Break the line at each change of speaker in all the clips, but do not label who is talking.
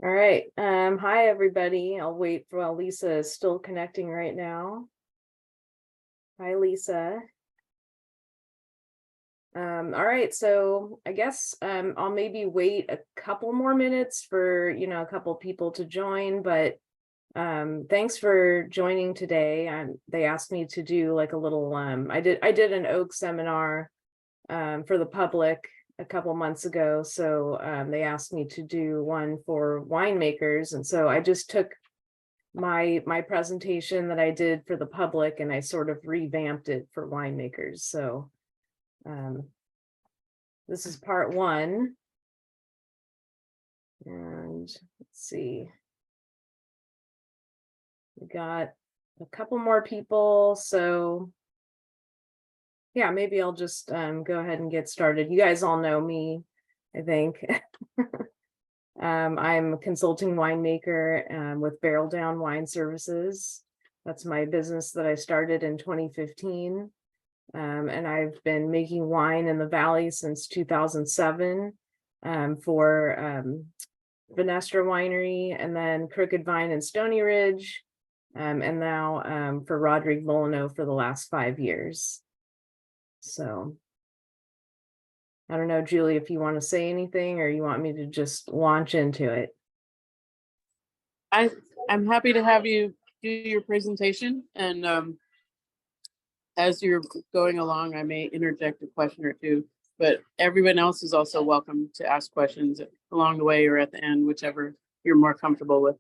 All right. Hi, everybody. I'll wait while Lisa is still connecting right now. Hi, Lisa. All right, so I guess I'll maybe wait a couple more minutes for, a couple people to join, but thanks for joining today. They asked me to do like a little I did an oak seminar for the public a couple months ago. So they asked me to do one for winemakers. And so I just took my presentation that I did for the public and I sort of revamped it for winemakers. So this is part one. And let's see. We got a couple more people. So yeah, maybe I'll just go ahead and get started. You guys all know me, I think. I'm a consulting winemaker with Barrel Down Wine Services. That's my business that I started in 2015. And I've been making wine in the Valley since 2007 for Venestra Winery, and then Crooked Vine and Stony Ridge, and now for Rodrigue Molyneux for the last 5 years. So I don't know, Julie, if you want to say anything or you want me to just launch into it.
I'm happy to have you do your presentation, and as you're going along, I may interject a question or two, but everyone else is also welcome to ask questions along the way or at the end, whichever you're more comfortable with.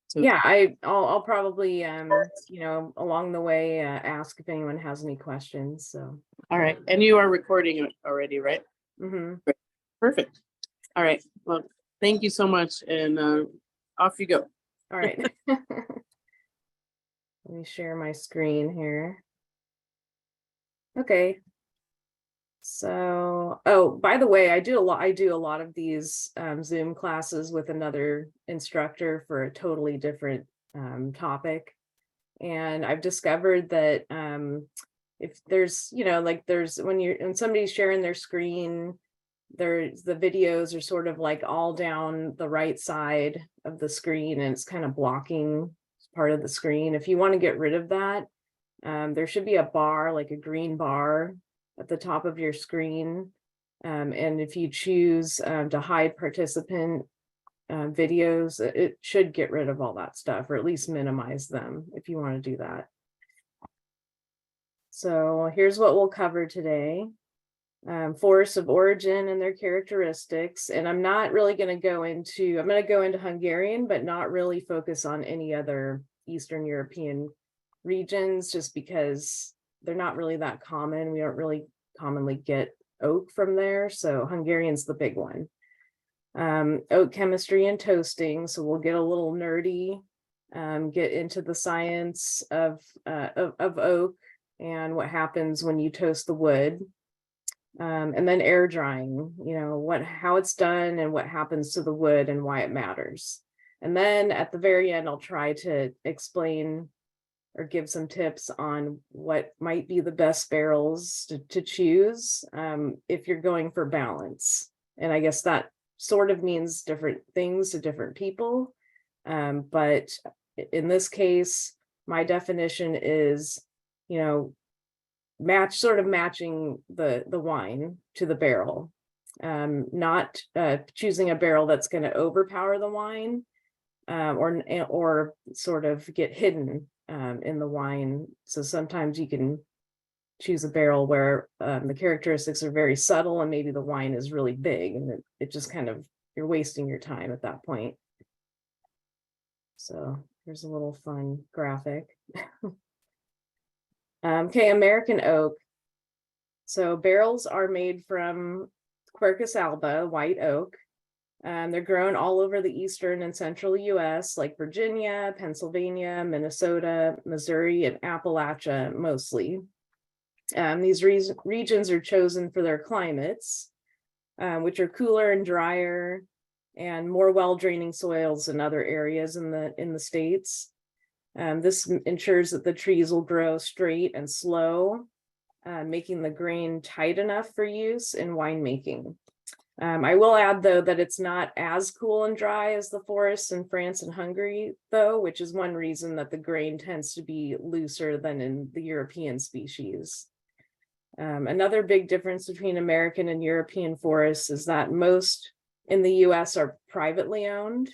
So yeah, I'll probably along the way ask if anyone has any questions. So
all right, and you are recording it already, right?
Mm-hmm.
Perfect. All right, well, thank you so much, and off you go.
All right. Let me share my screen here. Okay. So, oh, by the way, I do a lot of these Zoom classes with another instructor for a totally different topic. And I've discovered that if there's, when somebody's sharing their screen, the videos are sort of like all down the right side of the screen and it's kind of blocking part of the screen. If you want to get rid of that, there should be a bar, like a green bar at the top of your screen. And if you choose to hide participant videos, it should get rid of all that stuff, or at least minimize them if you want to do that. So here's what we'll cover today. Forests of origin and their characteristics. And I'm not really going to go into, I'm going to go into Hungarian, but not really focus on any other Eastern European regions, just because they're not really that common. We don't really commonly get oak from there. So Hungarian's the big one. Oak chemistry and toasting. So we'll get a little nerdy, get into the science of oak and what happens when you toast the wood. And then air drying, how it's done and what happens to the wood and why it matters. And then at the very end, I'll try to explain or give some tips on what might be the best barrels to choose if you're going for balance. And I guess that sort of means different things to different people. But in this case, my definition is, matching the wine to the barrel, not choosing a barrel that's going to overpower the wine or sort of get hidden in the wine. So sometimes you can choose a barrel where the characteristics are very subtle and maybe the wine is really big, and it just kind of, you're wasting your time at that point. So here's a little fun graphic. Okay, American oak. So barrels are made from Quercus alba, white oak. They're grown all over the eastern and central US, like Virginia, Pennsylvania, Minnesota, Missouri, and Appalachia mostly. These regions are chosen for their climates, which are cooler and drier and more well-draining soils than other areas in the states. This ensures that the trees will grow straight and slow, making the grain tight enough for use in winemaking. I will add, though, that it's not as cool and dry as the forests in France and Hungary, though, which is one reason that the grain tends to be looser than in the European species. Another big difference between American and European forests is that most in the US are privately owned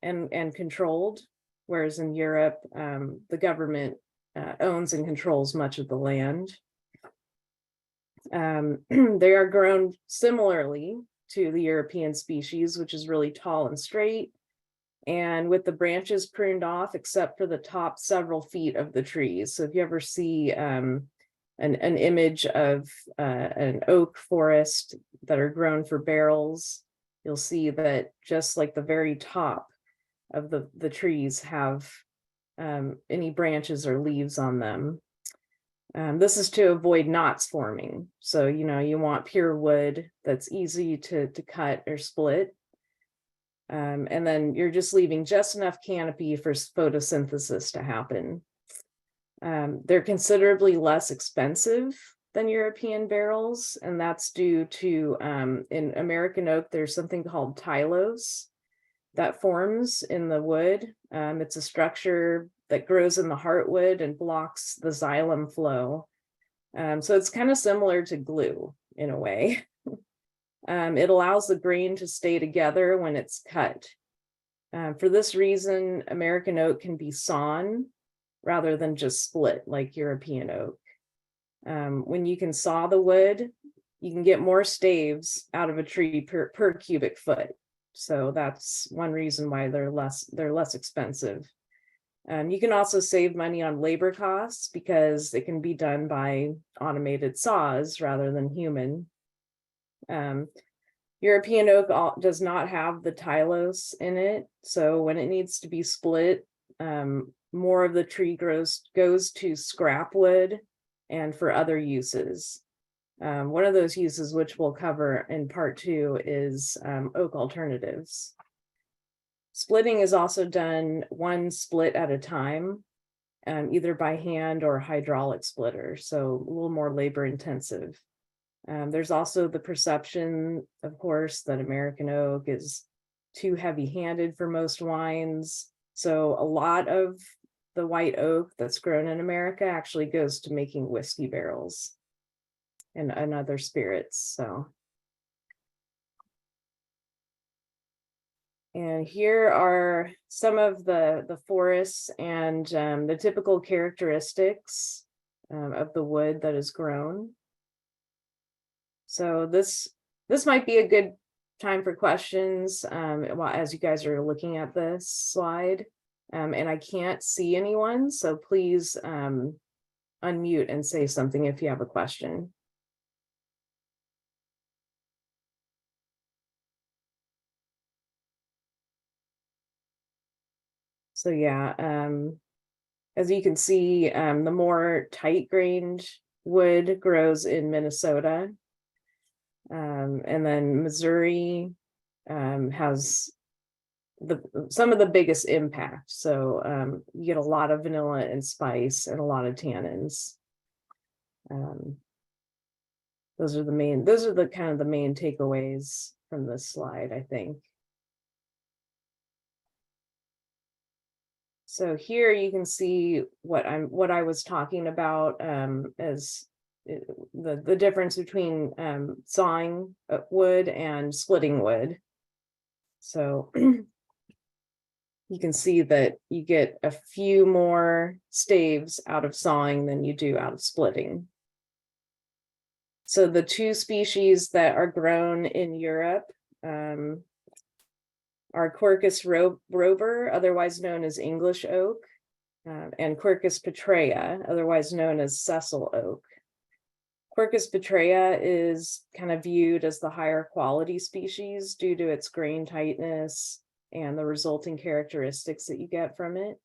and controlled, whereas in Europe, the government owns and controls much of the land. They are grown similarly to the European species, which is really tall and straight, and with the branches pruned off except for the top several feet of the trees. So if you ever see an image of an oak forest that are grown for barrels, you'll see that just like the very top of the trees have any branches or leaves on them. This is to avoid knots forming. So, you want pure wood that's easy to cut or split. And then you're just leaving just enough canopy for photosynthesis to happen. They're considerably less expensive than European barrels, and that's due to, in American oak, there's something called tylose that forms in the wood. It's a structure that grows in the heartwood and blocks the xylem flow. So it's kind of similar to glue in a way. It allows the grain to stay together when it's cut. For this reason, American oak can be sawn rather than just split like European oak. When you can saw the wood, you can get more staves out of a tree per cubic foot. So that's one reason why they're less expensive. You can also save money on labor costs because it can be done by automated saws rather than human. European oak does not have the tylose in it, so when it needs to be split, more of the tree goes to scrap wood and for other uses. One of those uses, which we'll cover in part 2, is oak alternatives. Splitting is also done one split at a time, either by hand or hydraulic splitter, so a little more labor intensive. There's also the perception, of course, that American oak is too heavy-handed for most wines. So a lot of the white oak that's grown in America actually goes to making whiskey barrels and other spirits. And here are some of the forests and the typical characteristics of the wood that is grown. So this might be a good time for questions as you guys are looking at this slide. And I can't see anyone, so please unmute and say something if you have a question. So yeah, as you can see, the more tight-grained wood grows in Minnesota. And then Missouri has some of the biggest impact. So you get a lot of vanilla and spice and a lot of tannins. Those are the kind of the main takeaways from this slide, I think. So here you can see what I was talking about as the difference between sawing wood and splitting wood. So you can see that you get a few more staves out of sawing than you do out of splitting. So the two species that are grown in Europe are Quercus robur, otherwise known as English oak, and Quercus petraea, otherwise known as Cecil oak. Quercus petraea is kind of viewed as the higher quality species due to its grain tightness and the resulting characteristics that you get from it.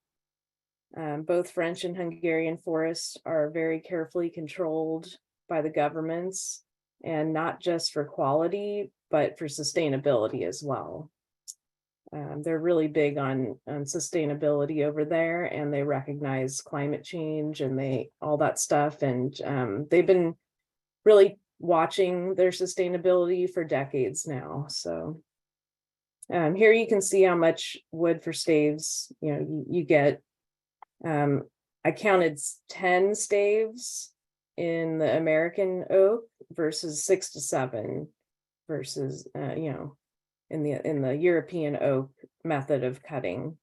Both French and Hungarian forests are very carefully controlled by the governments, and not just for quality, but for sustainability as well. They're really big on sustainability over there, and they recognize climate change and all that stuff. And they've been really watching their sustainability for decades now. So here you can see how much wood for staves, you get. I counted 10 staves in the American oak versus 6 to 7 versus, in the European oak method of cutting.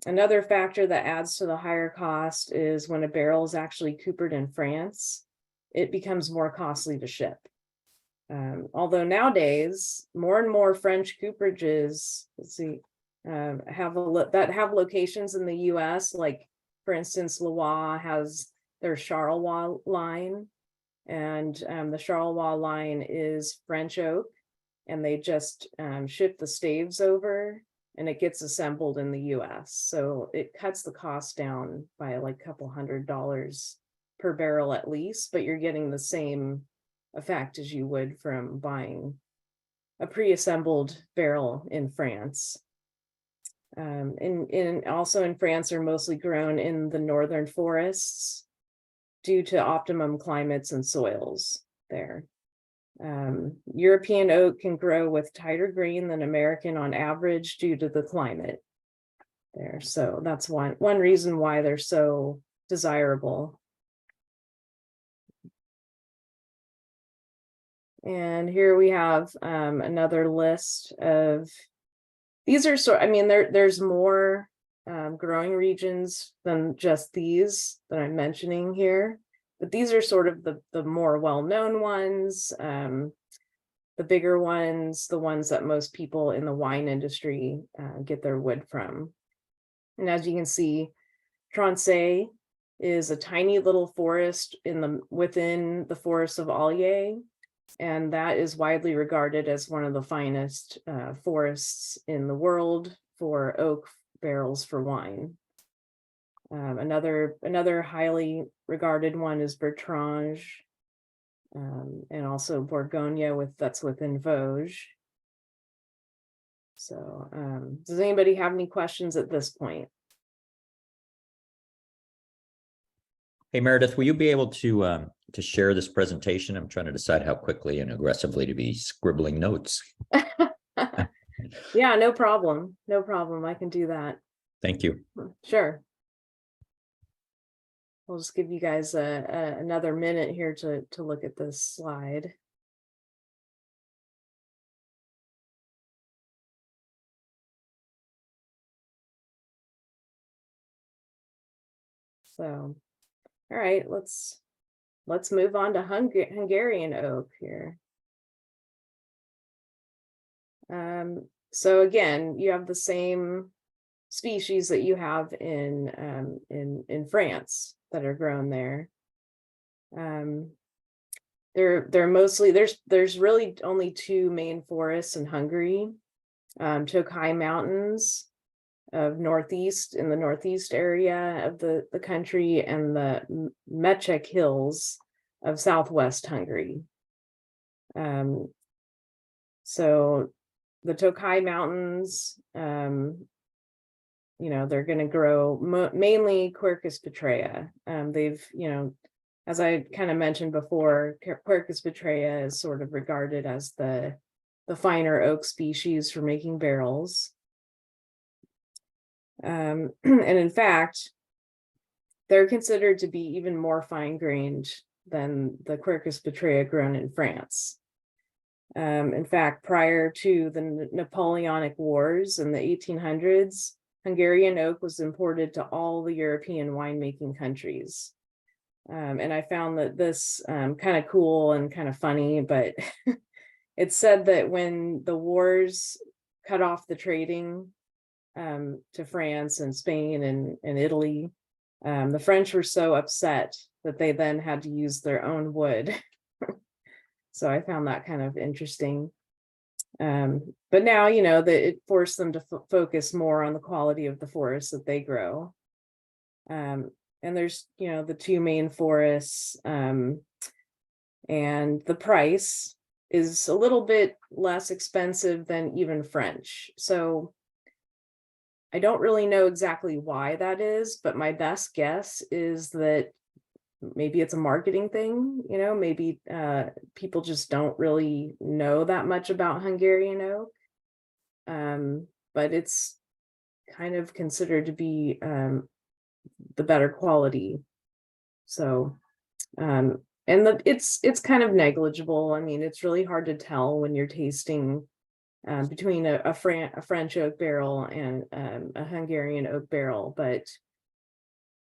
Another factor that adds to the higher cost is when a barrel is actually coopered in France, it becomes more costly to ship. Although nowadays, more and more French cooperages, have locations in the US, like for instance, Loire has their Charleroi line, and the Charleroi line is French oak, and they just ship the staves over, and it gets assembled in the US. So it cuts the cost down by like a couple $100 per barrel at least, but you're getting the same effect as you would from buying a pre-assembled barrel in France. Also in France, they're mostly grown in the northern forests due to optimum climates and soils there. European oak can grow with tighter grain than American on average due to the climate there. So that's one reason why they're so desirable. And here we have another list of, these are there's more growing regions than just these that I'm mentioning here, but these are sort of the more well-known ones, the bigger ones, the ones that most people in the wine industry get their wood from. And as you can see, Trancé is a tiny little forest within the forest of Allier. And that is widely regarded as one of the finest forests in the world for oak barrels for wine. Another highly regarded one is Bertrange, and also Bourgogne that's within Vosges. So does anybody have any questions at this point?
Hey, Meredith, will you be able to share this presentation? I'm trying to decide how quickly and aggressively to be scribbling notes.
Yeah, no problem. No problem. I can do that.
Thank you.
Sure. I'll just give you guys another minute here to look at this slide. So, all right, let's move on to Hungarian oak here. So again, you have the same species that you have in France that are grown there. They're mostly, there's really only two main forests in Hungary, Tokaj Mountains of in the northeast area of the country, and the Mechek Hills of southwest Hungary. So the Tokaj Mountains, they're going to grow mainly Quercus petraea. They've, as I kind of mentioned before, Quercus petraea is sort of regarded as the finer oak species for making barrels. And in fact, they're considered to be even more fine-grained than the Quercus petraea grown in France. In fact, prior to the Napoleonic Wars in the 1800s, Hungarian oak was imported to all the European winemaking countries. And I found that this kind of cool and kind of funny, but it's said that when the wars cut off the trading to France and Spain and Italy, the French were so upset that they then had to use their own wood. So I found that kind of interesting. But now, that it forced them to focus more on the quality of the forests that they grow. And there's, the two main forests, and the price is a little bit less expensive than even French. So I don't really know exactly why that is, but my best guess is that maybe it's a marketing thing, you know, maybe people just don't really know that much about Hungarian oak. But it's kind of considered to be the better quality. So and it's kind of negligible. I mean, it's really hard to tell when you're tasting between a French oak barrel and a Hungarian oak barrel, but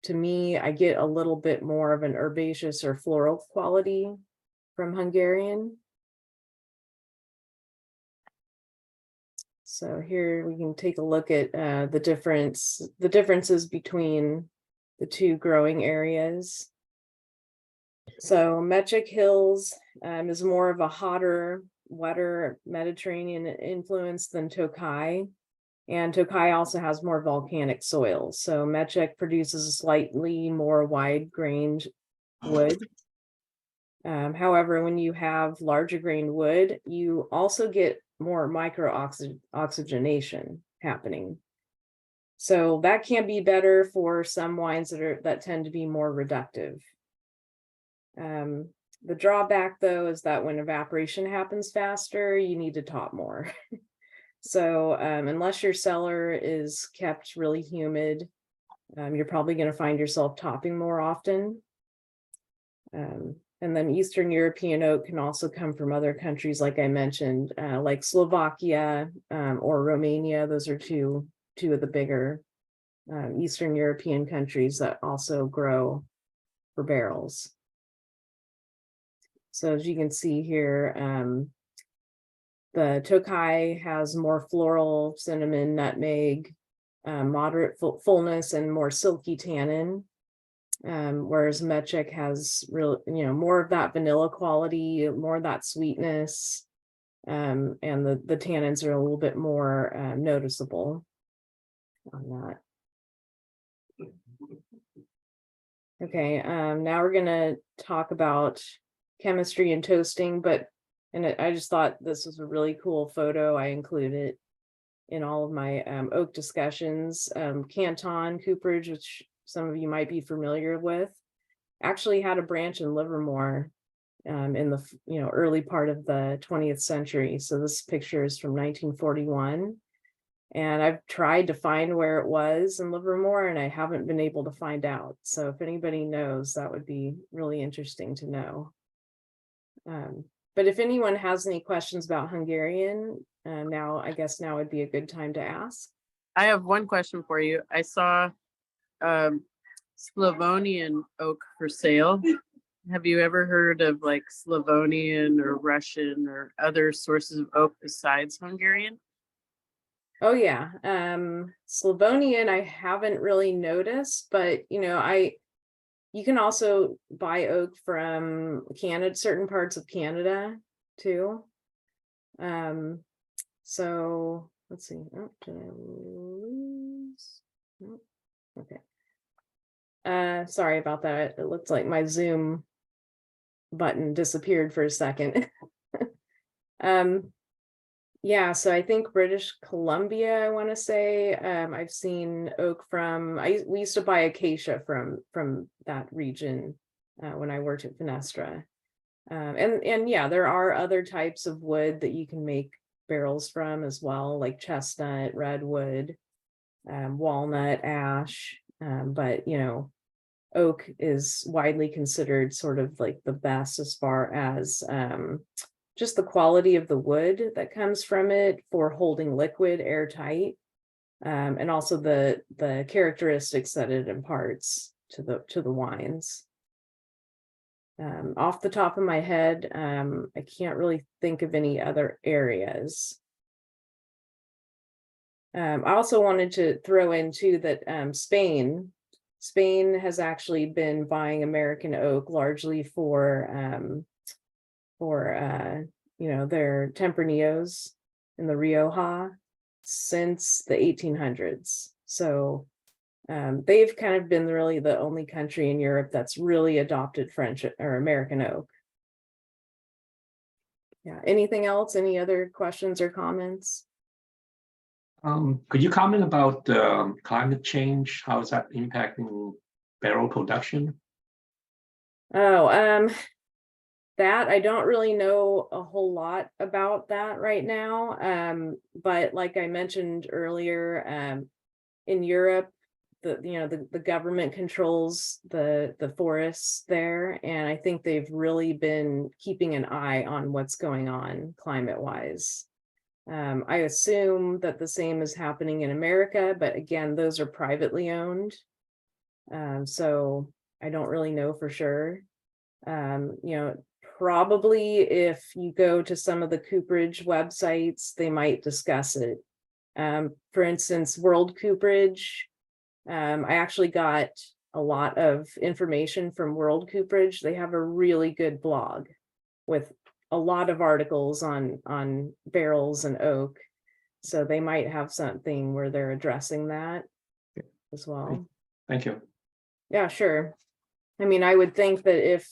to me, I get a little bit more of an herbaceous or floral quality from Hungarian. So here we can take a look at the differences between the two growing areas. So Metric Hills is more of a hotter, wetter Mediterranean influence than Tokai. And Tokai also has more volcanic soils. So Metric produces a slightly more wide-grained wood. However, when you have larger grained wood, you also get more micro-oxygenation happening. So that can be better for some wines that tend to be more reductive. The drawback, though, is that when evaporation happens faster, you need to top more. So unless your cellar is kept really humid, you're probably going to find yourself topping more often. And then Eastern European oak can also come from other countries, like I mentioned, like Slovakia or Romania. Those are two of the bigger Eastern European countries that also grow for barrels. So as you can see here, the Tokai has more floral, cinnamon, nutmeg, moderate fullness, and more silky tannin. Whereas Metric has more of that vanilla quality, more of that sweetness, and the tannins are a little bit more noticeable on that. Okay, now we're gonna talk about chemistry and toasting, I just thought this was a really cool photo. I include it in all of my oak discussions. Canton Cooperage, which some of you might be familiar with, actually had a branch in Livermore in the early part of the 20th century. So this picture is from 1941. And I've tried to find where it was in Livermore, and I haven't been able to find out. So if anybody knows, that would be really interesting to know. But if anyone has any questions about Hungarian, I guess now would be a good time to ask.
I have one question for you. I saw Slavonian oak for sale. Have you ever heard of like Slavonian or Russian or other sources of oak besides Hungarian?
Oh yeah, Slavonian I haven't really noticed, but you can also buy oak from Canada, certain parts of Canada too. So let's see. Oh, did I lose? Oh, okay. Sorry about that. It looks like my Zoom button disappeared for a second. Yeah, so I think British Columbia, I want to say, I've seen oak from, we used to buy acacia from that region when I worked at Fenestra. And yeah, there are other types of wood that you can make barrels from as well, like chestnut, redwood, walnut, ash, but oak is widely considered sort of like the best as far as just the quality of the wood that comes from it for holding liquid airtight, and also the characteristics that it imparts to the wines. Off the top of my head, I can't really think of any other areas. I also wanted to throw in too that Spain has actually been buying American oak largely for their Tempranillos in the Rioja since the 1800s. So they've kind of been really the only country in Europe that's really adopted French or American oak. Yeah. Anything else? Any other questions or comments?
Could you comment about climate change? How is that impacting barrel production?
Oh, that I don't really know a whole lot about that right now. But like I mentioned earlier, in Europe, the government controls the forests there, and I think they've really been keeping an eye on what's going on climate wise. I assume that the same is happening in America, but again, those are privately owned. So I don't really know for sure. Probably if you go to some of the cooperage websites, they might discuss it. For instance, World Cooperage. I actually got a lot of information from World Cooperage. They have a really good blog with a lot of articles on barrels and oak. So they might have something where they're addressing that as well.
Thank you.
Yeah, sure. I mean, I would think that if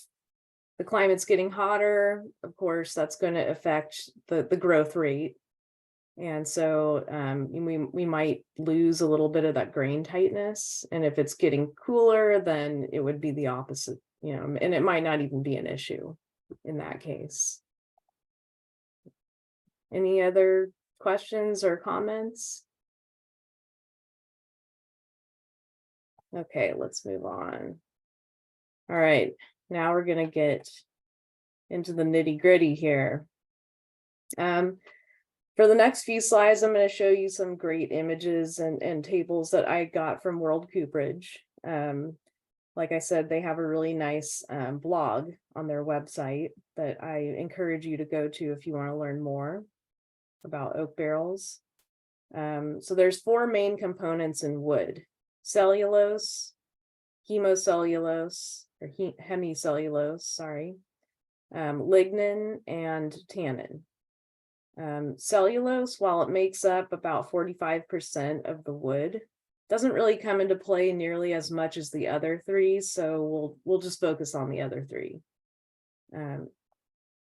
the climate's getting hotter, of course, that's going to affect the growth rate. And so we might lose a little bit of that grain tightness. And if it's getting cooler, then it would be the opposite, and it might not even be an issue in that case. Any other questions or comments? Okay, let's move on. All right, now we're going to get into the nitty-gritty here. For the next few slides, I'm going to show you some great images and tables that I got from World Cooperage. Like I said, they have a really nice blog on their website that I encourage you to go to if you want to learn more about oak barrels. So there's 4 main components in wood: cellulose, hemicellulose, or hemicellulose, sorry, lignin, and tannin. Cellulose, while it makes up about 45% of the wood, doesn't really come into play nearly as much as the other 3, so we'll just focus on the other 3.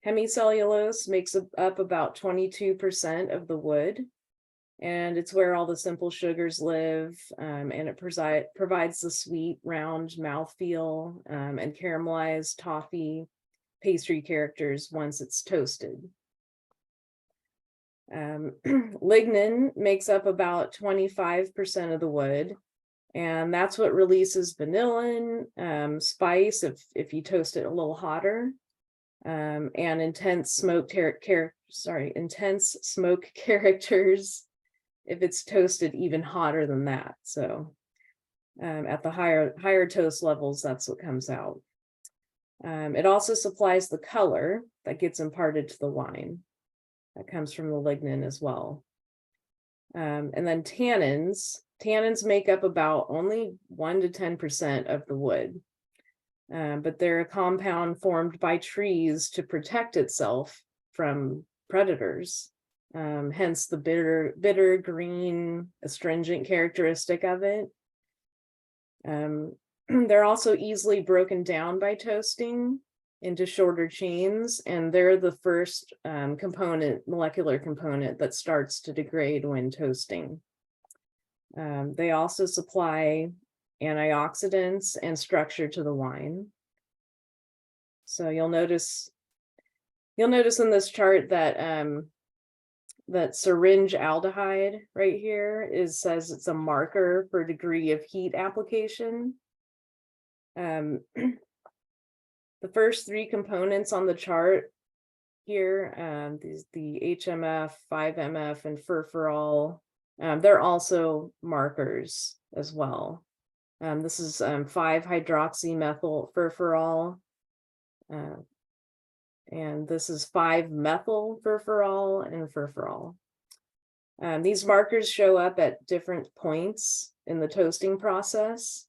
Hemicellulose makes up about 22% of the wood, and it's where all the simple sugars live, and it provides the sweet, round mouthfeel and caramelized toffee pastry characters once it's toasted. Lignin makes up about 25% of the wood, and that's what releases vanillin, spice if you toast it a little hotter, and intense smoke characters if it's toasted even hotter than that. So at the higher toast levels, that's what comes out. It also supplies the color that gets imparted to the wine. That comes from the lignin as well. And then tannins make up about only 1 to 10% of the wood. But they're a compound formed by trees to protect itself from predators. Hence the bitter green astringent characteristic of it. They're also easily broken down by toasting into shorter chains, and they're the first molecular component that starts to degrade when toasting. They also supply antioxidants and structure to the wine. So you'll notice in this chart that that syringe aldehyde right here says it's a marker for degree of heat application. The first 3 components on the chart here, the HMF, 5-MF, and furfural, they're also markers as well. This is 5-hydroxymethyl furfural, and this is 5-methyl furfural and furfural. These markers show up at different points in the toasting process,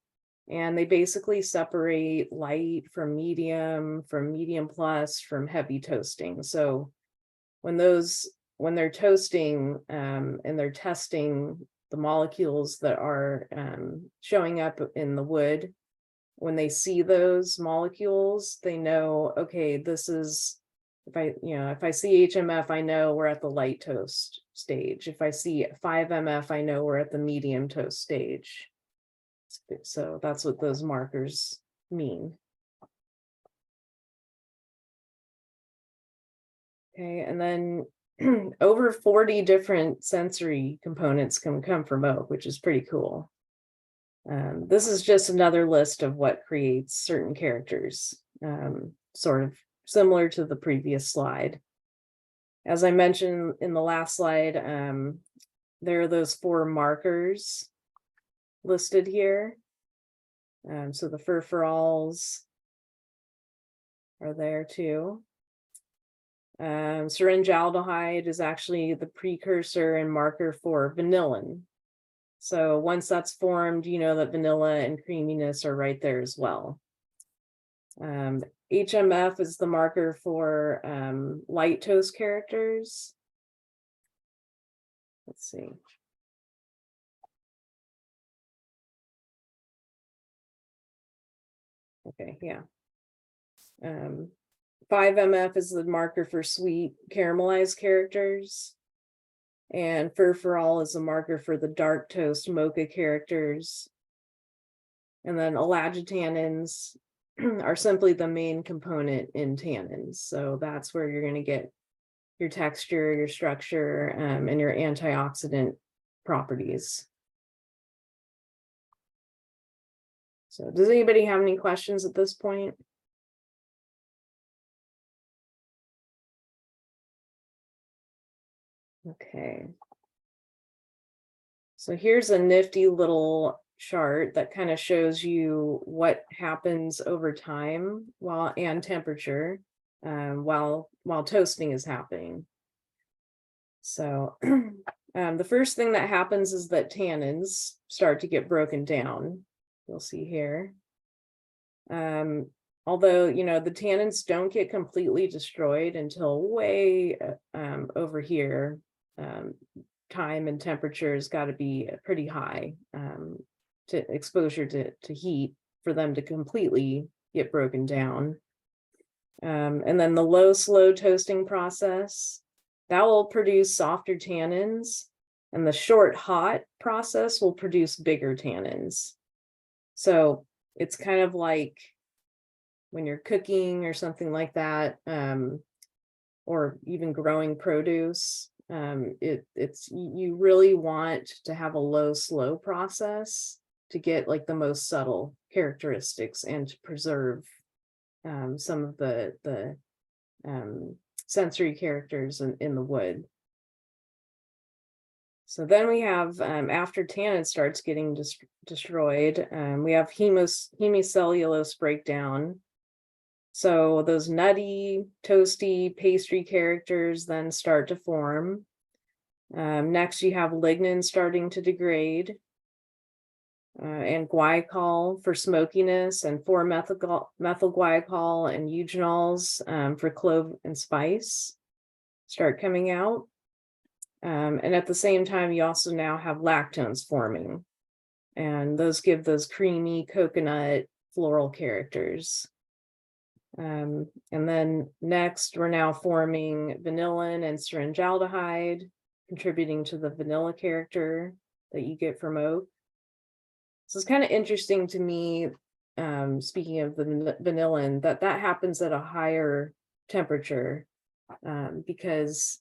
and they basically separate light from medium plus, from heavy toasting. So when they're toasting and they're testing the molecules that are showing up in the wood, when they see those molecules, they know, okay, this is, if I see HMF, I know we're at the light toast stage. If I see 5-MF, I know we're at the medium toast stage. So that's what those markers mean. Okay, and then over 40 different sensory components can come from oak, which is pretty cool. This is just another list of what creates certain characters, sort of similar to the previous slide. As I mentioned in the last slide, there are those 4 markers listed here. So the furfurols are there too. Syringaldehyde is actually the precursor and marker for vanillin. So once that's formed, you know that vanilla and creaminess are right there as well. HMF is the marker for light toast characters. Let's see. Okay, yeah. 5MF is the marker for sweet caramelized characters. And furfurol is a marker for the dark toast mocha characters. And then elagitannins are simply the main component in tannins. So that's where you're going to get your texture, your structure, and your antioxidant properties. So does anybody have any questions at this point? Okay. So here's a nifty little chart that kind of shows you what happens over time and temperature while toasting is happening. So the first thing that happens is that tannins start to get broken down. You'll see here. Although, you know, the tannins don't get completely destroyed until way over here. Time and temperature has got to be pretty high to exposure to heat for them to completely get broken down. And then the low slow toasting process, that will produce softer tannins, and the short hot process will produce bigger tannins. So it's kind of like when you're cooking or something like that, or even growing produce. You really want to have a low slow process to get like the most subtle characteristics and to preserve some of the sensory characters in the wood. So then we have after tannin starts getting destroyed, we have hemicellulose breakdown. So those nutty, toasty, pastry characters then start to form. Next, you have lignin starting to degrade, and glycol for smokiness, and 4-methyl glycol and eugenols for clove and spice start coming out. And at the same time, you also now have lactones forming, and those give those creamy coconut floral characters. And then next, we're now forming vanillin and syringaldehyde, contributing to the vanilla character that you get from oak. So it's kind of interesting to me, speaking of the vanillin, that happens at a higher temperature, because,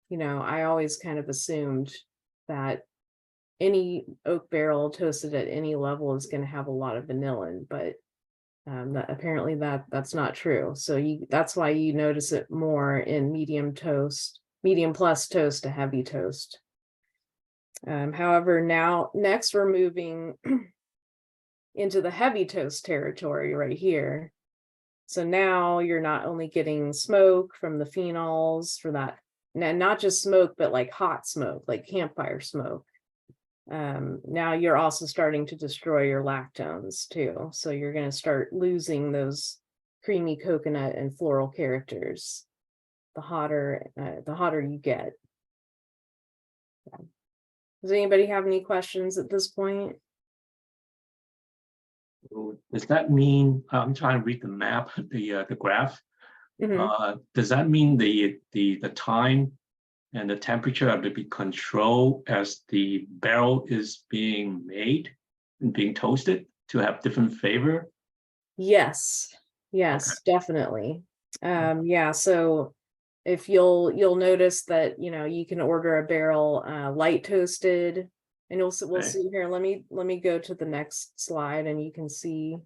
you know, I always kind of assumed that any oak barrel toasted at any level is going to have a lot of vanillin, but apparently that's not true. So that's why you notice it more in medium plus toast to heavy toast. However, next we're moving into the heavy toast territory right here. So now you're not only getting smoke from the phenols for that, and not just smoke, but like hot smoke, like campfire smoke. Now you're also starting to destroy your lactones too. So you're going to start losing those creamy coconut and floral characters the hotter you get. Does anybody have any questions at this point?
Does that mean, I'm trying to read the map, the graph. Does that mean the time and the temperature have to be controlled as the barrel is being made and being toasted to have different flavor?
Yes,
Okay.
definitely. Yeah, so if you'll notice that, you can order a barrel light toasted, and we'll
Right.
see here. Let me go to the next slide, and you can see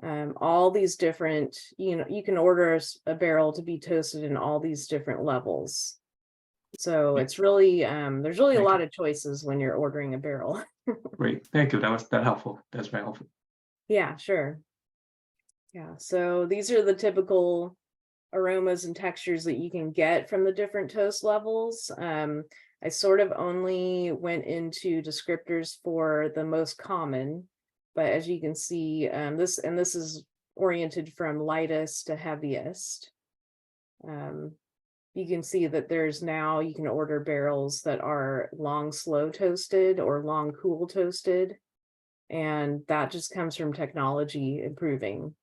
all these different, you can order a barrel to be toasted in all these different levels. So it's really, there's really a
Thank
lot
you.
of choices when you're ordering a barrel.
Great, thank you. That helpful. That's very helpful.
Yeah, sure. Yeah, so these are the typical aromas and textures that you can get from the different toast levels. I sort of only went into descriptors for the most common, but as you can see, this is oriented from lightest to heaviest. You can see that you can order barrels that are long slow toasted or long cool toasted, and that just comes from technology improving.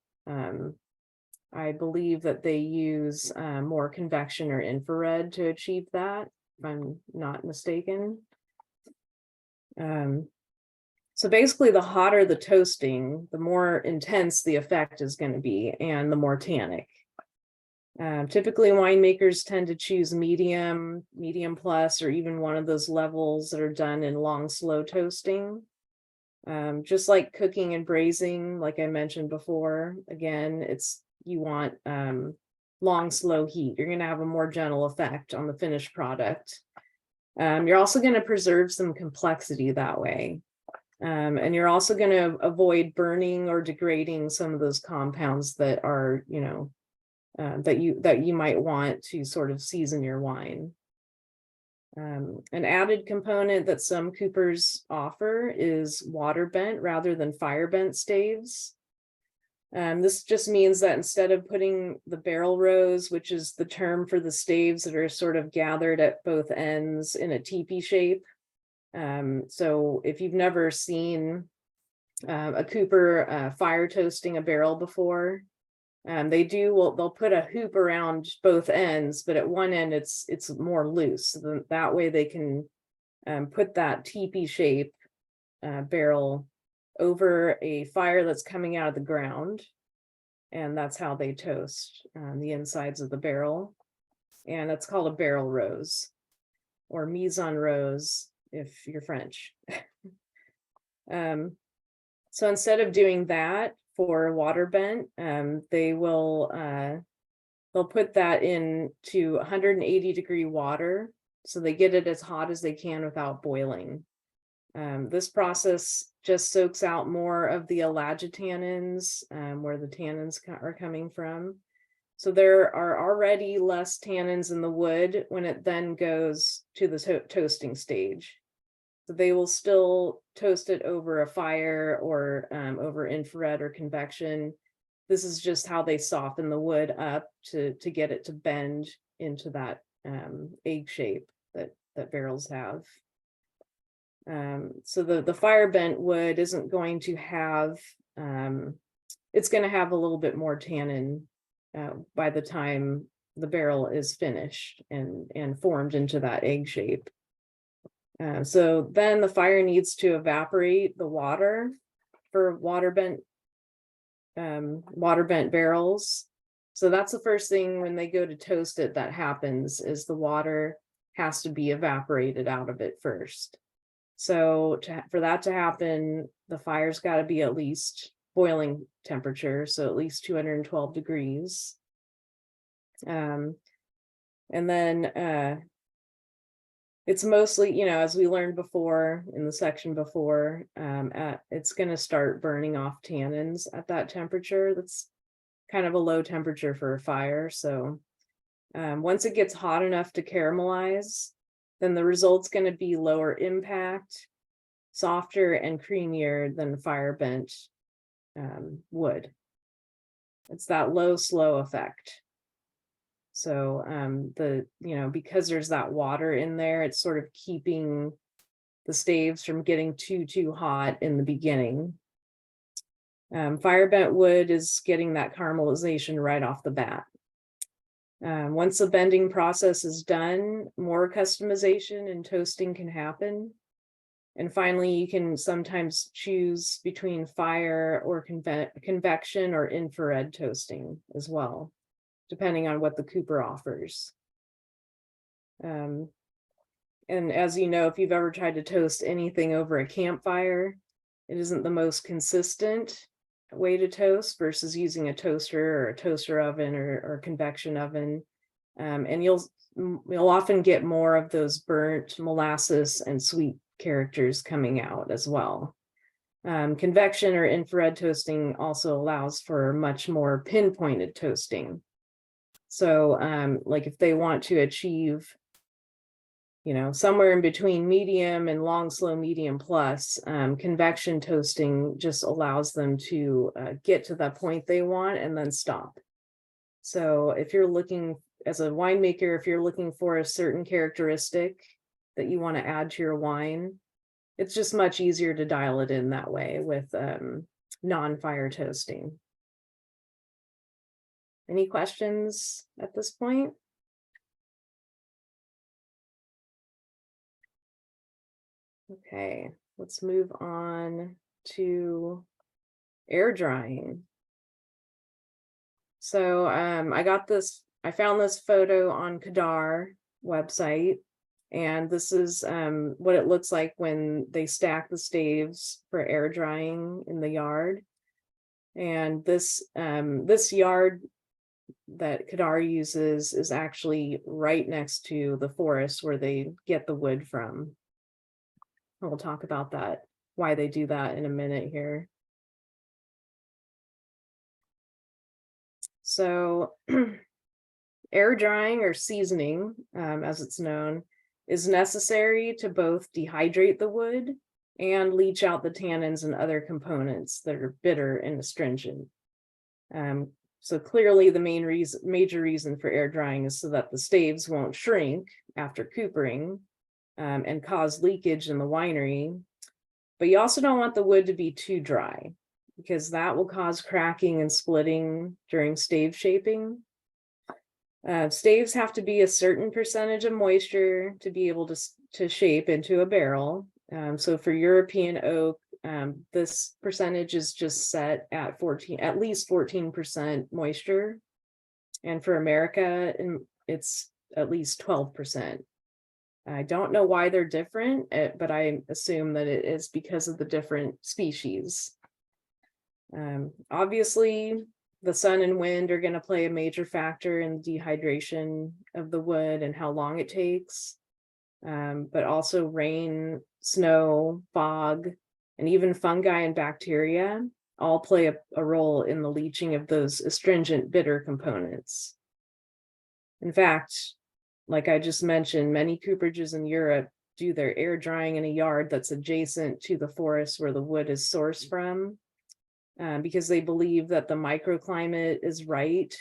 I believe that they use more convection or infrared to achieve that, if I'm not mistaken. So basically, the hotter the toasting, the more intense the effect is going to be, and the more tannic. Typically, winemakers tend to choose medium plus, or even one of those levels that are done in long, slow toasting. Just like cooking and braising, like I mentioned before, again, you want long, slow heat. You're going to have a more gentle effect on the finished product. You're also going to preserve some complexity that way. And you're also going to avoid burning or degrading some of those compounds that are, that you might want to sort of season your wine. An added component that some coopers offer is water bent rather than fire bent staves. This just means that instead of putting the barrel rows, which is the term for the staves that are sort of gathered at both ends in a teepee shape. So if you've never seen a cooper fire toasting a barrel before, they'll put a hoop around both ends, but at one end it's more loose. So that way they can put that teepee shape barrel over a fire that's coming out of the ground, and that's how they toast the insides of the barrel. And that's called a barrel rose, or mise en rose if you're French. So instead of doing that for water bent, they'll put that into 180-degree water, so they get it as hot as they can without boiling. This process just soaks out more of the elagitannins, where the tannins are coming from. So there are already less tannins in the wood when it then goes to the toasting stage. So they will still toast it over a fire or over infrared or convection. This is just how they soften the wood up to get it to bend into that egg shape that barrels have. So the fire bent wood isn't going to have, it's going to have a little bit more tannin by the time the barrel is finished and formed into that egg shape. So then the fire needs to evaporate the water for water bent barrels. So that's the first thing when they go to toast it that happens, is the water has to be evaporated out of it first. So for that to happen, the fire's got to be at least boiling temperature, so at least 212 degrees. And then it's mostly, as we learned before in the section before, it's going to start burning off tannins at that temperature. That's kind of a low temperature for a fire. So once it gets hot enough to caramelize, then the result's going to be lower impact, softer and creamier than fire bent wood. It's that low, slow effect. So because there's that water in there, it's sort of keeping the staves from getting too hot in the beginning. Fire bent wood is getting that caramelization right off the bat. Once the bending process is done, more customization and toasting can happen. And finally, you can sometimes choose between fire or convection or infrared toasting as well, depending on what the cooper offers. And as you know, if you've ever tried to toast anything over a campfire, it isn't the most consistent way to toast versus using a toaster or a toaster oven or convection oven. And you'll often get more of those burnt molasses and sweet characters coming out as well. Convection or infrared toasting also allows for much more pinpointed toasting. So like if they want to achieve, you know, somewhere in between medium and long, slow, medium plus, convection toasting just allows them to get to that point they want and then stop. So if you're looking, as a winemaker, if you're looking for a certain characteristic that you want to add to your wine, it's just much easier to dial it in that way with non-fire toasting. Any questions at this point? Okay, let's move on to air drying. So I found this photo on Kadar website, and this is what it looks like when they stack the staves for air drying in the yard. And this yard that Kadar uses is actually right next to the forest where they get the wood from. We'll talk about that, why they do that in a minute here. So air drying or seasoning, as it's known, is necessary to both dehydrate the wood and leach out the tannins and other components that are bitter and astringent. So clearly the major reason for air drying is so that the staves won't shrink after coopering and cause leakage in the winery. But you also don't want the wood to be too dry, because that will cause cracking and splitting during stave shaping. Staves have to be a certain percentage of moisture to be able to shape into a barrel. So for European oak, this percentage is just set at at least 14% moisture. And for America, it's at least 12%. I don't know why they're different, but I assume that it is because of the different species. Obviously, the sun and wind are going to play a major factor in the dehydration of the wood and how long it takes. But also rain, snow, fog, and even fungi and bacteria all play a role in the leaching of those astringent bitter components. In fact, like I just mentioned, many cooperages in Europe do their air drying in a yard that's adjacent to the forest where the wood is sourced from, because they believe that the microclimate is right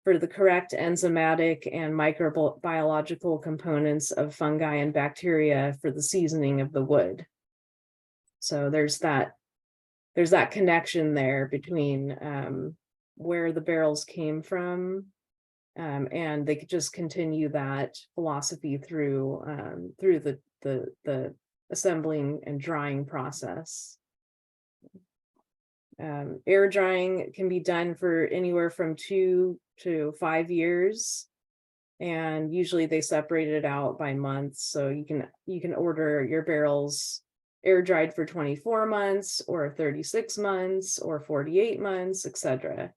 for the correct enzymatic and microbiological components of fungi and bacteria for the seasoning of the wood. So there's that connection there between where the barrels came from, and they could just continue that philosophy through the assembling and drying process. Air drying can be done for anywhere from 2 to 5 years, and usually they separate it out by months. So you can order your barrels air dried for 24 months or 36 months or 48 months, etc.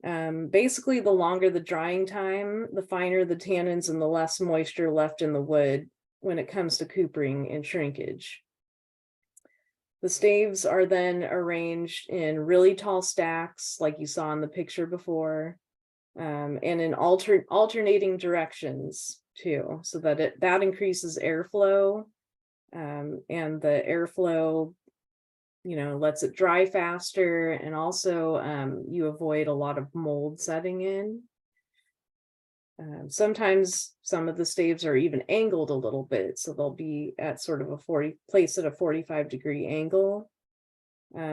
Basically, the longer the drying time, the finer the tannins and the less moisture left in the wood when it comes to coopering and shrinkage. The staves are then arranged in really tall stacks, like you saw in the picture before, and in alternating directions too, so that that increases airflow, and the airflow, lets it dry faster, and also you avoid a lot of mold setting in. Sometimes some of the staves are even angled a little bit, so they'll be at sort of placed at a 45-degree angle,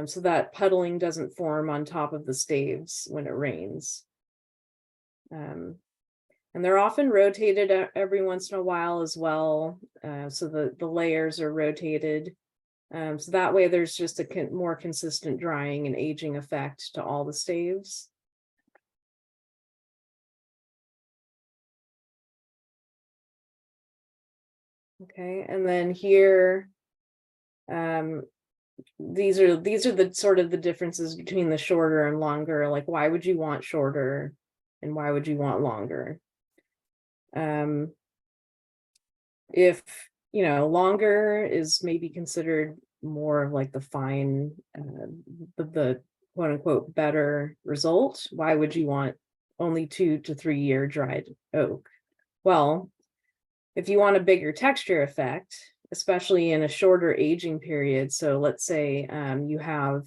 so that puddling doesn't form on top of the staves when it rains. And they're often rotated every once in a while as well, so the layers are rotated. So that way there's just a more consistent drying and aging effect to all the staves. Okay, and then here, these are the sort of the differences between the shorter and longer. Like, why would you want shorter and why would you want longer? If longer is maybe considered more of like the fine, the quote unquote better result, why would you want only 2 to 3 year dried oak? Well, if you want a bigger texture effect, especially in a shorter aging period, so let's say you have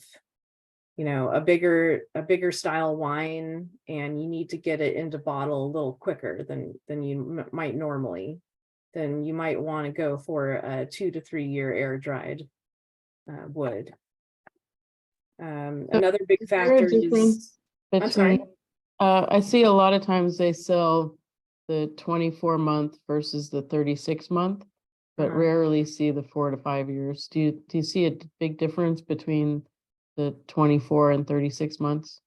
a bigger style wine and you need to get it into bottle a little quicker than you might normally, then you might want to go for a 2 to 3 year air dried wood. Another big
Is there a
factor is,
difference
I'm sorry.
between, I see a lot of times they sell the 24-month versus the 36-month, but
Uh-huh.
rarely see the 4 to 5 years. Do you see a big difference between the 24 and 36 months?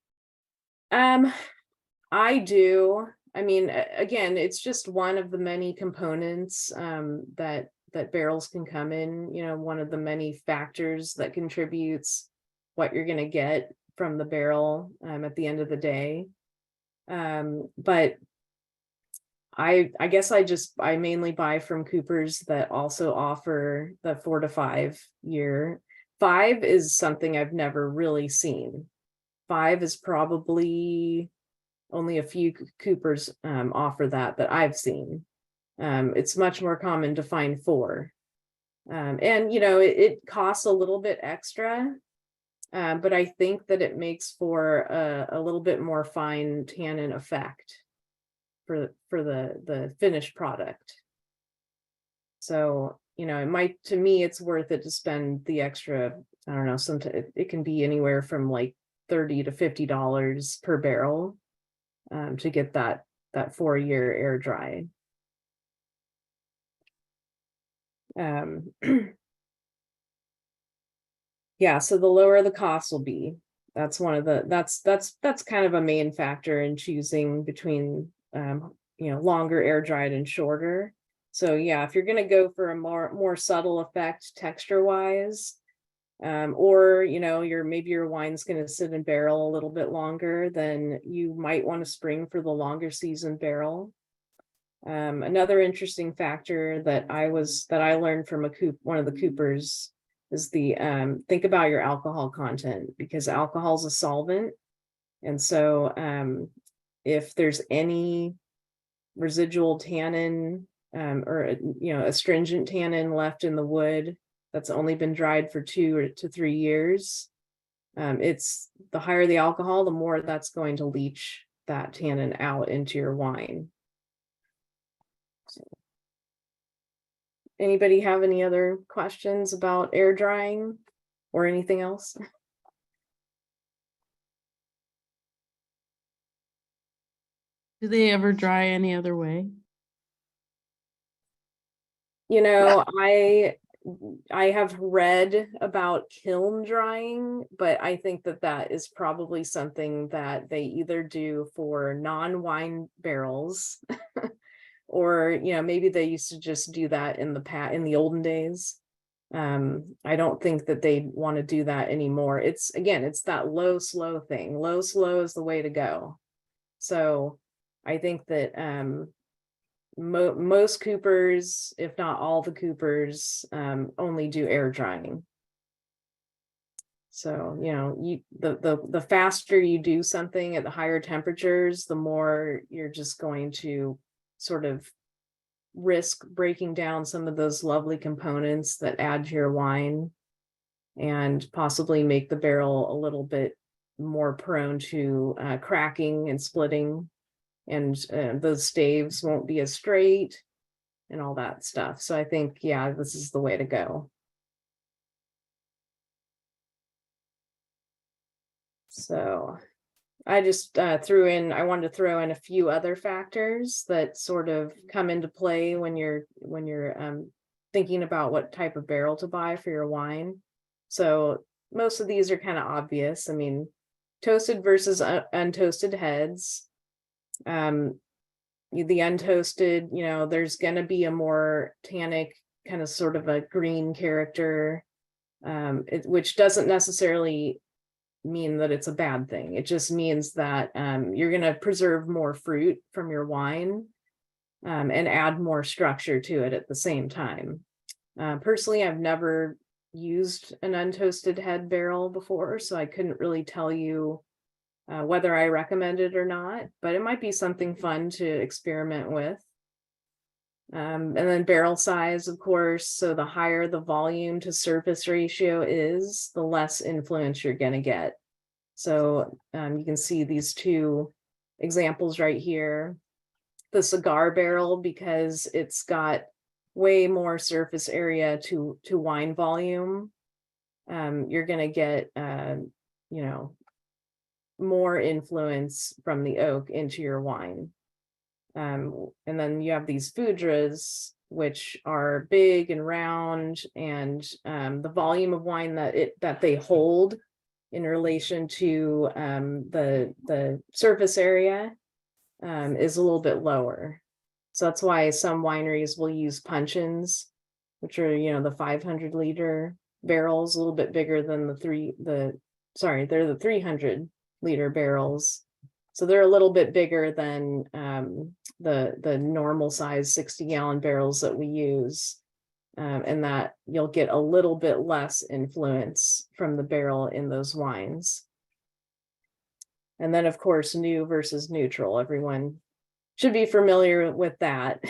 I do. I mean, again, it's just one of the many components that barrels can come in. One of the many factors that contributes what you're going to get from the barrel at the end of the day. But I guess I mainly buy from coopers that also offer the 4 to 5 year. 5 is something I've never really seen. 5 is probably only a few coopers offer that I've seen. It's much more common to find 4. And it costs a little bit extra, but I think that it makes for a little bit more fine tannin effect for the finished product. So to me it's worth it to spend the extra. I don't know, sometimes it can be anywhere from like $30 to $50 per barrel to get that 4 year air dry. Yeah, so the lower the cost will be. That's one of the that's kind of a main factor in choosing between longer air dried and shorter. So yeah, if you're going to go for a more subtle effect texture wise, or maybe your wine's going to sit in barrel a little bit longer, then you might want to spring for the longer season barrel. Another interesting factor that I learned from one of the coopers is the think about your alcohol content, because alcohol is a solvent, and so if there's any residual tannin or astringent tannin left in the wood that's only been dried for 2 to 3 years, it's the higher the alcohol, the more that's going to leach that tannin out into your wine. So, anybody have any other questions about air drying or anything else?
Do they ever dry any other way?
I have read about kiln drying, but I think that is probably something that they either do for non-wine barrels or maybe they used to just do that in the olden days. I don't think that they want to do that anymore. It's that low slow thing. Low slow is the way to go. So I think that most coopers, if not all the coopers, only do air drying. So the faster you do something at the higher temperatures, the more you're just going to sort of risk breaking down some of those lovely components that add to your wine and possibly make the barrel a little bit more prone to cracking and splitting, and those staves won't be as straight and all that stuff. So I think, yeah, this is the way to go. So I just I wanted to throw in a few other factors that sort of come into play when you're thinking about what type of barrel to buy for your wine. So most of these are kind of obvious. I mean, toasted versus untoasted heads. The untoasted, there's going to be a more tannic kind of sort of a green character, which doesn't necessarily mean that it's a bad thing. It just means that you're going to preserve more fruit from your wine and add more structure to it at the same time. Personally, I've never used an untoasted head barrel before, so I couldn't really tell you whether I recommend it or not, but it might be something fun to experiment with. And then barrel size, of course. So the higher the volume to surface ratio is, the less influence you're going to get. So you can see these two examples right here. The cigar barrel, because it's got way more surface area to wine volume, you're going to get, more influence from the oak into your wine. And then you have these foudres, which are big and round, and the volume of wine that they hold in relation to the surface area is a little bit lower. So that's why some wineries will use puncheons, which are, the 500 liter barrels, a little bit bigger than they're the 300 liter barrels. So they're a little bit bigger than the normal size 60-gallon barrels that we use, and that you'll get a little bit less influence from the barrel in those wines. And then, of course, new versus neutral. Everyone should be familiar with that.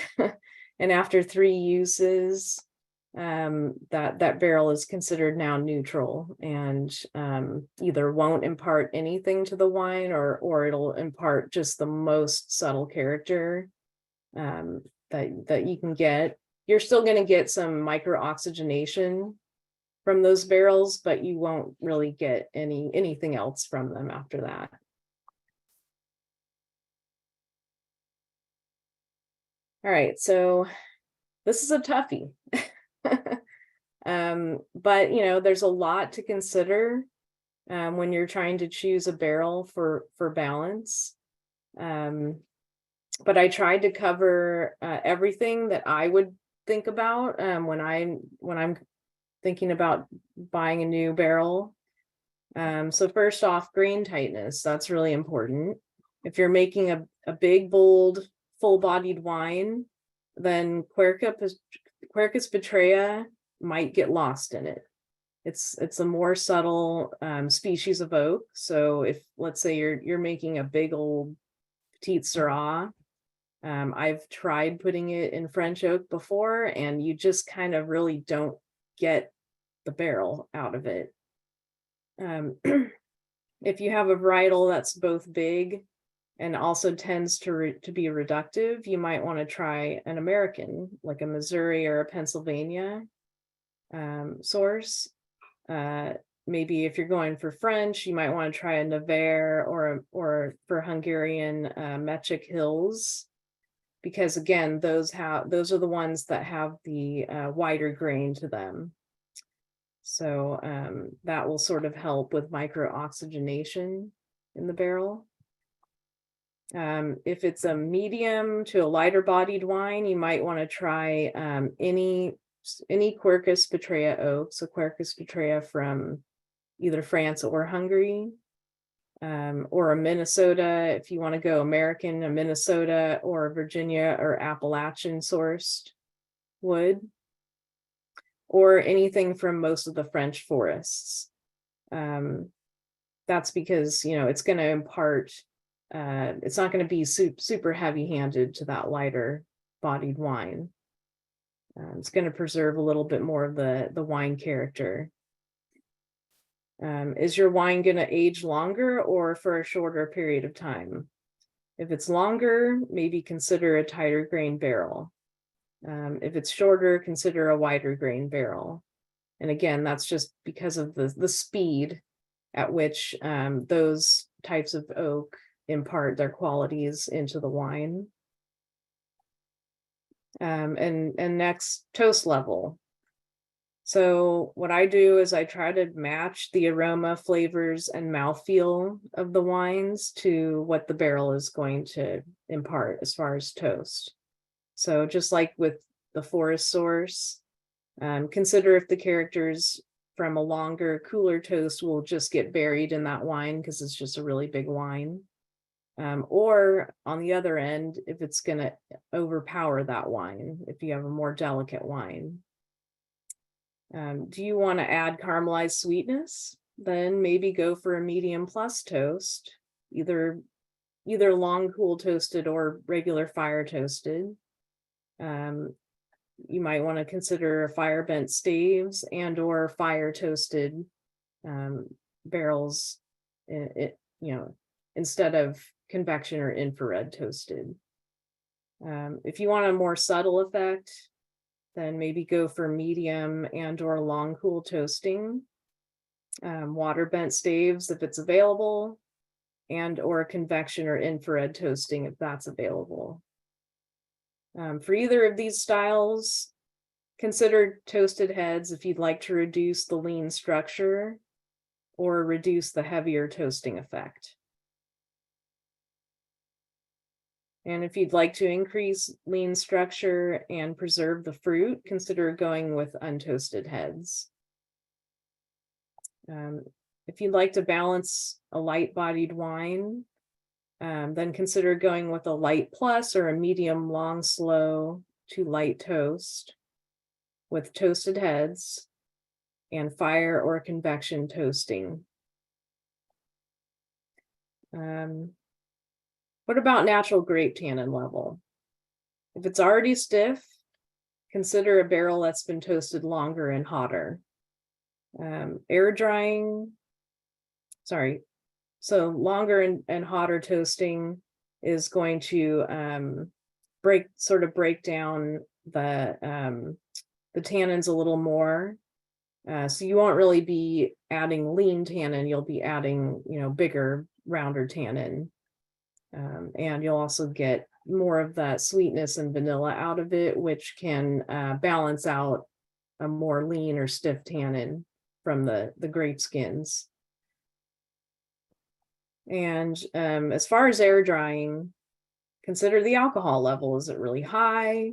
And after 3 uses, that barrel is considered now neutral, and either won't impart anything to the wine, or it'll impart just the most subtle character that you can get. You're still going to get some micro oxygenation from those barrels, but you won't really get anything else from them after that. All right, so this is a toughie. But there's a lot to consider when you're trying to choose a barrel for balance. But I tried to cover everything that I would think about when I'm thinking about buying a new barrel. So first off, grain tightness, that's really important. If you're making a big, bold, full-bodied wine, then Quercus petrea might get lost in it. It's a more subtle species of oak. So if, let's say, you're making a big old petite Syrah, I've tried putting it in French oak before, and you just kind of really don't get the barrel out of it. If you have a varietal that's both big and also tends to be reductive, you might want to try an American, like a Missouri or a Pennsylvania source. Maybe if you're going for French, you might want to try a Nevers, or for Hungarian, Mechik Hills, because again, those are the ones that have the wider grain to them. So that will sort of help with micro oxygenation in the barrel. If it's a medium to a lighter bodied wine, you might want to try any Quercus petrea oak. So Quercus petrea from either France or Hungary, or a Minnesota. If you want to go American, a Minnesota or a Virginia or Appalachian sourced wood, or anything from most of the French forests. That's because, it's going to impart, it's not going to be super heavy-handed to that lighter bodied wine. It's going to preserve a little bit more of the wine character. Is your wine going to age longer or for a shorter period of time? If it's longer, maybe consider a tighter grain barrel. If it's shorter, consider a wider grain barrel. And again, that's just because of the speed at which those types of oak impart their qualities into the wine. And next, toast level. So what I do is I try to match the aroma, flavors, and mouthfeel of the wines to what the barrel is going to impart as far as toast. So just like with the forest source, Consider if the characters from a longer, cooler toast will just get buried in that wine because it's just a really big wine. Or on the other end, if it's going to overpower that wine, if you have a more delicate wine. Do you want to add caramelized sweetness? Then maybe go for a medium plus toast, either long cool toasted or regular fire toasted. You might want to consider fire bent staves and or fire toasted barrels, instead of convection or infrared toasted. If you want a more subtle effect, then maybe go for medium and or long cool toasting, water bent staves if it's available, and or convection or infrared toasting if that's available. For either of these styles, consider toasted heads if you'd like to reduce the lean structure or reduce the heavier toasting effect. And if you'd like to increase lean structure and preserve the fruit, consider going with untoasted heads. If you'd like to balance a light-bodied wine, then consider going with a light plus or a medium long slow to light toast with toasted heads and fire or convection toasting. What about natural grape tannin level? If it's already stiff, consider a barrel that's been toasted longer and hotter. So longer and hotter toasting is going to break down the tannins a little more. So you won't really be adding lean tannin, you'll be adding, bigger, rounder tannin. And you'll also get more of that sweetness and vanilla out of it, which can balance out a more lean or stiff tannin from the grape skins. And as far as air drying, consider the alcohol level. Is it really high?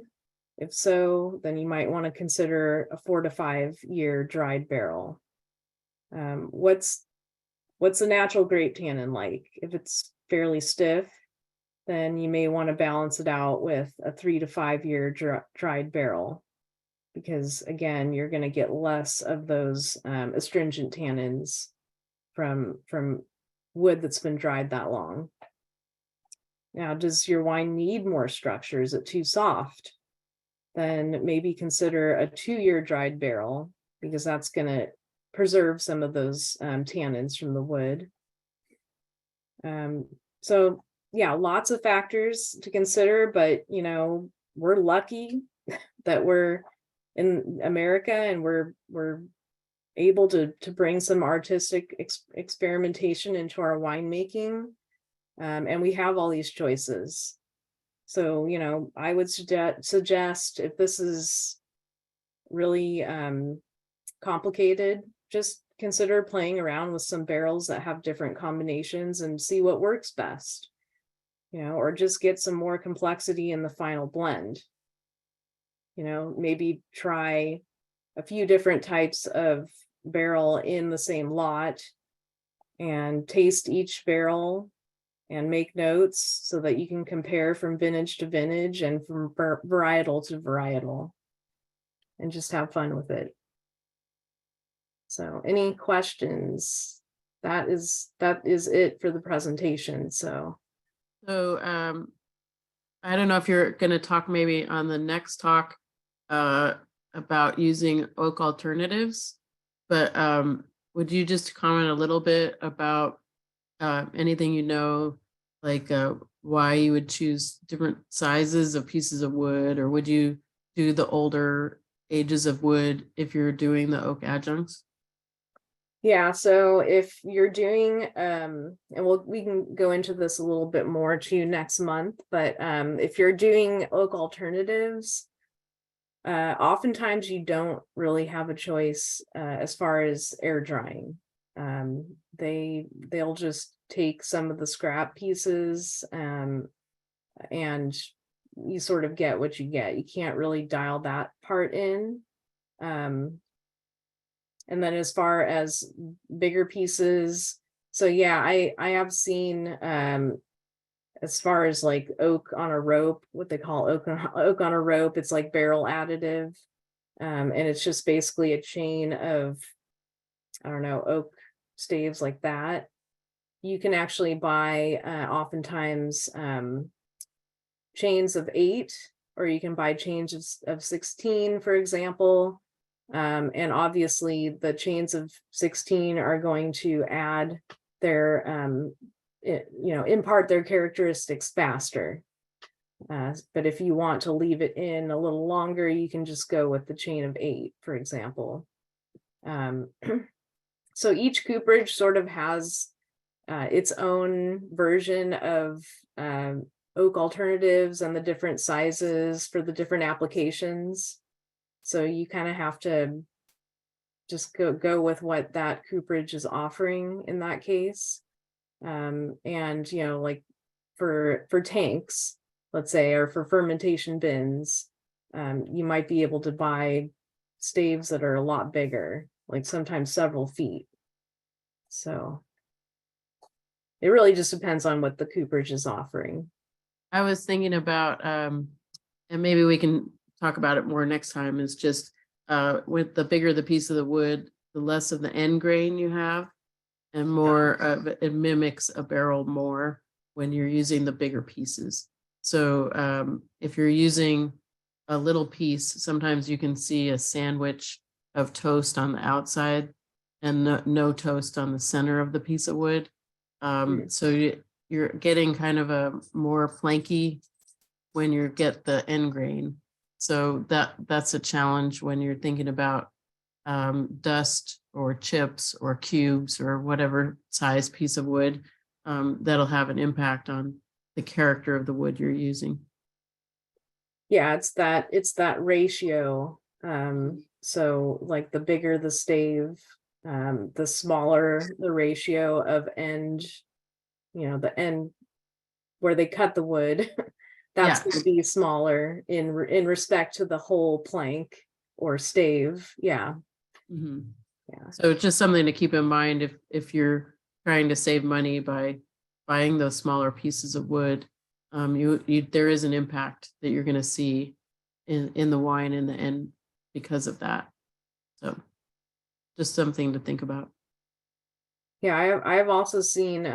If so, then you might want to consider a 4 to 5 year dried barrel. What's the natural grape tannin like? If it's fairly stiff, then you may want to balance it out with a 3 to 5 year dried barrel, because again, you're going to get less of those astringent tannins from wood that's been dried that long. Now, does your wine need more structure? Is it too soft? Then maybe consider a 2 year dried barrel, because that's going to preserve some of those tannins from the wood. So yeah, lots of factors to consider, but we're lucky that we're in America and we're able to bring some artistic experimentation into our winemaking, and we have all these choices. So I would suggest, if this is really complicated, just consider playing around with some barrels that have different combinations and see what works best. Or just get some more complexity in the final blend. Maybe try a few different types of barrel in the same lot and taste each barrel and make notes so that you can compare from vintage to vintage and from varietal to varietal, and just have fun with it. So any questions? That is it for the presentation. So
I don't know if you're going to talk maybe on the next talk about using oak alternatives, but would you just comment a little bit about anything like why you would choose different sizes of pieces of wood, or would you do the older ages of wood if you're doing the oak adjuncts?
Yeah, so if you're doing, and we can go into this a little bit more too next month, but if you're doing oak alternatives, oftentimes you don't really have a choice as far as air drying. They'll just take some of the scrap pieces and you sort of get what you get. You can't really dial that part in. And then as far as bigger pieces, so yeah, I have seen as far as like oak on a rope, what they call oak on a rope, it's like barrel additive. And it's just basically a chain of, I don't know, oak staves like that. You can actually buy oftentimes chains of 8, or you can buy chains of 16, for example. And obviously the chains of 16 are going to add their, impart their characteristics faster. But if you want to leave it in a little longer, you can just go with the chain of 8, for example. So each cooperage sort of has its own version of oak alternatives and the different sizes for the different applications. So you kind of have to just go with what that cooperage is offering in that case. And like for tanks, let's say, or for fermentation bins, you might be able to buy staves that are a lot bigger, like sometimes several feet. So it really just depends on what the cooperage is offering.
I was thinking about, and maybe we can talk about it more next time, is just with the bigger the piece of the wood, the less of the end grain you have, and more of it mimics a barrel more when you're using the bigger pieces. So if you're using a little piece, sometimes you can see a sandwich of toast on the outside and no toast on the center of the piece of wood. So you're getting kind of a more flanky when you get the end grain. So that's a challenge when you're thinking about dust or chips or cubes or whatever size piece of wood, that'll have an impact on the character of the wood you're using.
Yeah, it's that ratio. So like the bigger the stave, the smaller the ratio of end, the end where they cut the wood, that's going to be smaller in respect to the whole plank or stave. Yeah.
Mm-hmm.
Yeah.
So it's just something to keep in mind if you're trying to save money by buying those smaller pieces of wood. There is an impact that you're going to see in the wine in the end because of that. So just something to think about.
Yeah, I've also seen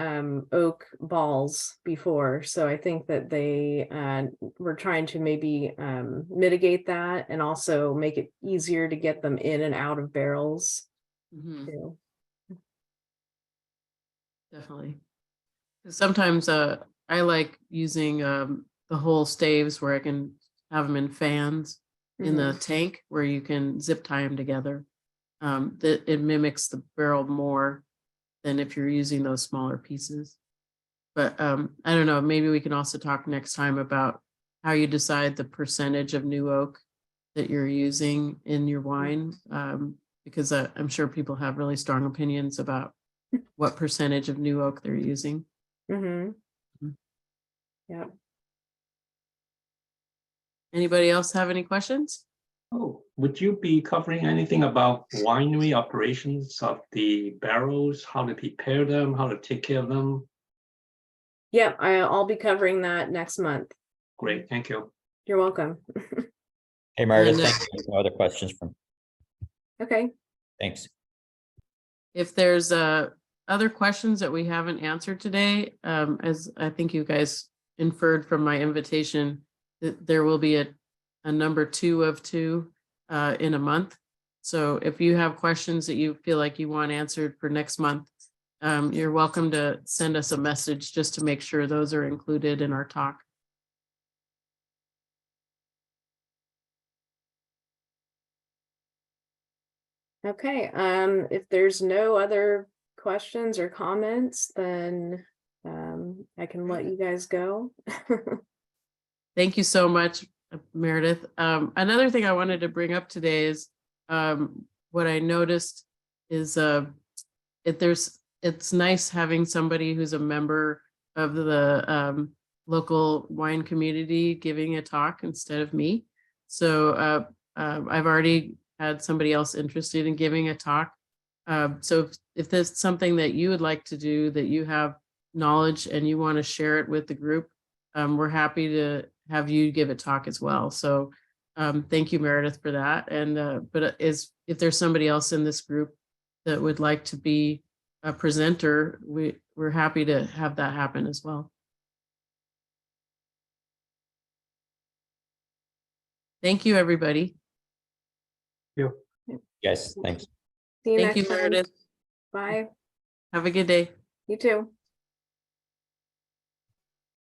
oak balls before, so I think that they were trying to maybe mitigate that and also make it easier to get them in and out of barrels.
Mm-hmm.
Too.
Definitely. Sometimes I like using the whole staves where I can have them in fans in the tank where you can zip tie them together. That it mimics the barrel more than if you're using those smaller pieces. But I don't know, maybe we can also talk next time about how you decide the percentage of new oak that you're using in your wine, because I'm sure people have really strong opinions about what percentage of new oak they're using.
Mm-hmm. Yeah.
Anybody else have any questions?
Oh, would you be covering anything about winery operations of the barrels, how to prepare them, how to take care of them?
Yeah, I'll be covering that next month.
Great, thank you.
You're welcome.
Hey, Meredith,
And,
thank you. No other questions from,
Okay.
thanks.
if there's other questions that we haven't answered today, as I think you guys inferred from my invitation, that there will be a number 2 of 2 in a month. So if you have questions that you feel like you want answered for next month, you're welcome to send us a message just to make sure those are included in our talk.
Okay. If there's no other questions or comments, then I can let you guys go.
Thank you so much, Meredith. Another thing I wanted to bring up today is what I noticed is it's nice having somebody who's a member of the local wine community giving a talk instead of me. So I've already had somebody else interested in giving a talk. So if there's something that you would like to do, that you have knowledge and you want to share it with the group, we're happy to have you give a talk as well. So thank you, Meredith, for that. And but if there's somebody else in this group that would like to be a presenter, we're happy to have that happen as well. Thank you, everybody.
Yes, thanks.
See you
Thank
next
you,
time.
Meredith.
Bye.
Have a good day.
You too.